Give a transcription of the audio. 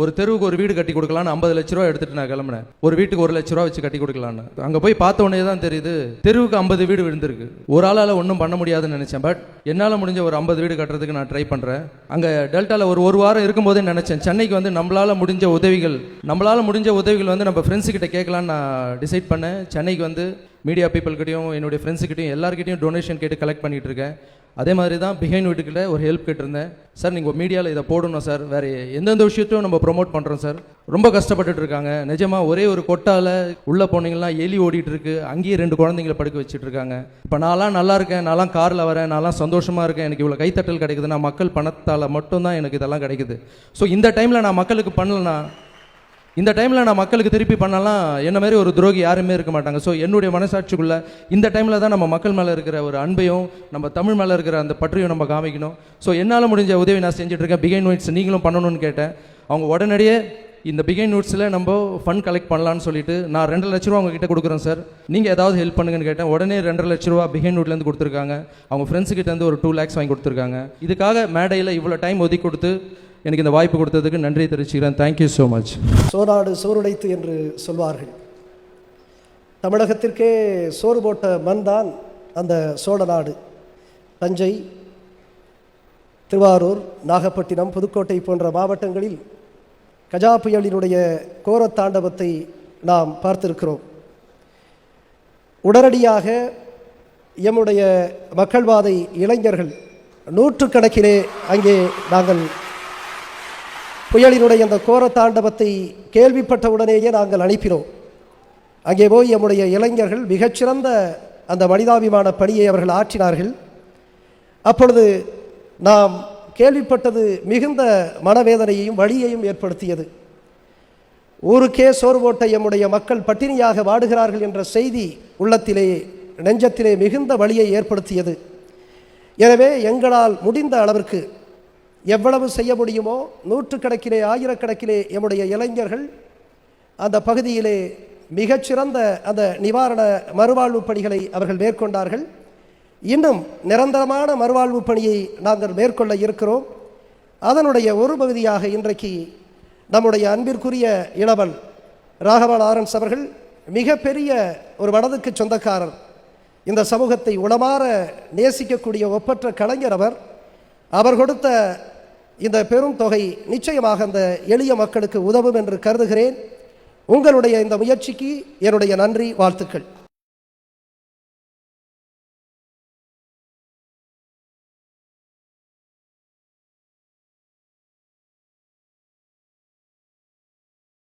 ஒரு தெருவுக்கு ஒரு வீடு கட்டி கொடுக்கலான்னு 50 லட்ச ரூபா எடுத்துட்டு நான் கிளம்பினேன். ஒரு வீட்டுக்கு 1 லட்ச ரூபா வச்சு கட்டி கொடுக்கலான்னு. அங்கே போய் பார்த்த உடனே தான் தெரியுது தெருவுக்கு 50 வீடு விழுந்திருக்கு. ஒரு ஆளால் ஒன்றும் பண்ண முடியாதுன்னு நினச்சேன். பட் என்னால் முடிஞ்ச ஒரு 50 வீடு கட்டுறதுக்கு நான் ட்ரை பண்ணுறேன். அங்கே டெல்டாவில் ஒரு வாரம் இருக்கும்போதே நினச்சேன் சென்னைக்கு வந்து நம்மளால் முடிஞ்ச உதவிகள் வந்து நம்ம ஃப்ரெண்ட்ஸுக்கிட்ட கேட்கலான்னு நான் டிசைட் பண்ணேன். சென்னைக்கு வந்து மீடியா பீப்புள்கிட்டையும் என்னுடைய ஃப்ரெண்ட்ஸுக்கிட்டையும் எல்லாருக்கிட்டையும் டொனேஷன் கேட்டு கலெக்ட் பண்ணிகிட்டு இருக்கேன். அதே மாதிரி தான் பிஹைண்ட் வீட்டுக்கிட்ட ஒரு ஹெல்ப் கேட்டிருந்தேன். சார் நீங்கள் மீடியாவில் இதை போடணும் சார், வேறு எந்தெந்த விஷயத்தையும் நம்ம ப்ரொமோட் பண்ணுறோம் சார். ரொம்ப கஷ்டப்பட்டுட்டு இருக்காங்க நிஜமாக. ஒரே ஒரு கொட்டால் உள்ளே போனீங்கன்னா எலி ஓடிட்டு இருக்கு, அங்கேயே 2 குழந்தைங்களை படுக்க வச்சுட்டு இருக்காங்க. இப்போ நான்லாம் நல்லா இருக்கேன், நான்லாம் காரில் வரேன், நான்லாம் சந்தோஷமாக இருக்கேன், எனக்கு இவ்வளோ கைத்தட்டல் கிடைக்குதுன்னா மக்கள் பணத்தால் மட்டும்தான் எனக்கு இதெல்லாம் கிடைக்குது. ஸோ இந்த டைமில் நான் மக்களுக்கு பண்ணலன்னா, இந்த டைமில் நான் மக்களுக்கு திருப்பி பண்ணலாம் என்ன மாதிரி ஒரு துரோகி யாருமே இருக்க மாட்டாங்க. ஸோ என்னுடைய மனசாட்சிக்குள்ளே இந்த டைமில் தான் நம்ம மக்கள் மேலே இருக்கிற ஒரு அன்பையும் நம்ம தமிழ் மேலே இருக்கிற அந்த பற்றியும் நம்ம காமிக்கணும். ஸோ என்னால் முடிஞ்ச உதவி நான் செஞ்சுட்ருக்கேன். பிகைன் நோட்ஸ் நீங்களும் பண்ணணும்னு கேட்டேன். அவங்க உடனடியே இந்த பிகைன் நோட்ஸில் நம்ம ஃபண்ட் கலெக்ட் பண்ணலான்னு சொல்லிட்டு நான் 2 லட்ச ரூபா உங்ககிட்ட கொடுக்குறேன் சார், நீங்கள் ஏதாவது ஹெல்ப் பண்ணுங்கன்னு கேட்டேன். உடனே 2 லட்ச ரூபா பிகைன் நோட்லேருந்து கொடுத்துருக்காங்க. அவங்க ஃப்ரெண்ட்ஸுக்கிட்டேருந்து ஒரு 2 lakhs வாங்கி கொடுத்துருக்காங்க. இதுக்காக மேடையில் இவ்வளோ டைம் ஒதுக்கி கொடுத்து எனக்கு இந்த வாய்ப்பு கொடுத்ததுக்கு நன்றி தெரிவிச்சுக்கிறேன். Thank you so much. சோநாடு சோறுடைத்து என்று சொல்வார்கள். தமிழகத்திற்கே சோறு போட்ட மண் தான் அந்த சோழ நாடு. தஞ்சை, திருவாரூர், நாகப்பட்டினம், புதுக்கோட்டை போன்ற மாவட்டங்களில் கஜா புயலினுடைய கோரத்தாண்டவத்தை நாம் பார்த்திருக்கிறோம். உடனடியாக எம்முடைய மக்கள்வாதை இளைஞர்கள் 100கணக்கிலே அங்கே நாங்கள் புயலினுடைய அந்த கோரத்தாண்டவத்தை கேள்விப்பட்ட உடனேயே நாங்கள் அனுப்பினோம். அங்கே போய் நம்முடைய இளைஞர்கள் மிகச்சிறந்த அந்த மனிதாபிமான பணியை அவர்கள் ஆற்றினார்கள். அப்பொழுது நாம் கேள்விப்பட்டது மிகுந்த மனவேதனையையும் வலியையும் ஏற்படுத்தியது. ஊருக்கே சோறு போட்ட நம்முடைய மக்கள் பட்டினியாக வாடுகிறார்கள் என்ற செய்தி உள்ளத்திலே நெஞ்சத்திலே மிகுந்த வலியை ஏற்படுத்தியது. எனவே எங்களால் முடிந்த அளவிற்கு எவ்வளவு செய்ய முடியுமோ 100கணக்கிலே 1000கணக்கிலே எம்முடைய இளைஞர்கள் அந்த பகுதியிலே மிகச்சிறந்த அந்த நிவாரண மறுவாழ்வு பணிகளை அவர்கள் மேற்கொண்டார்கள். இன்னும் நிரந்தரமான மறுவாழ்வு பணியை நாங்கள் மேற்கொள்ள இருக்கிறோம். அதனுடைய ஒரு பகுதியாக இன்றைக்கு நம்முடைய அன்பிற்குரிய இளவல் ராகவா லாரன்ஸ் அவர்கள் மிகப்பெரிய ஒரு மனதுக்கு சொந்தக்காரர், இந்த சமூகத்தை உளமாற நேசிக்கக்கூடிய ஒப்பற்ற கலைஞர் அவர் கொடுத்த இந்த பெரும் தொகை நிச்சயமாக அந்த எளிய மக்களுக்கு உதவும் என்று கருதுகிறேன். உங்களுடைய இந்த முயற்சிக்கு என்னுடைய நன்றி, வாழ்த்துக்கள்.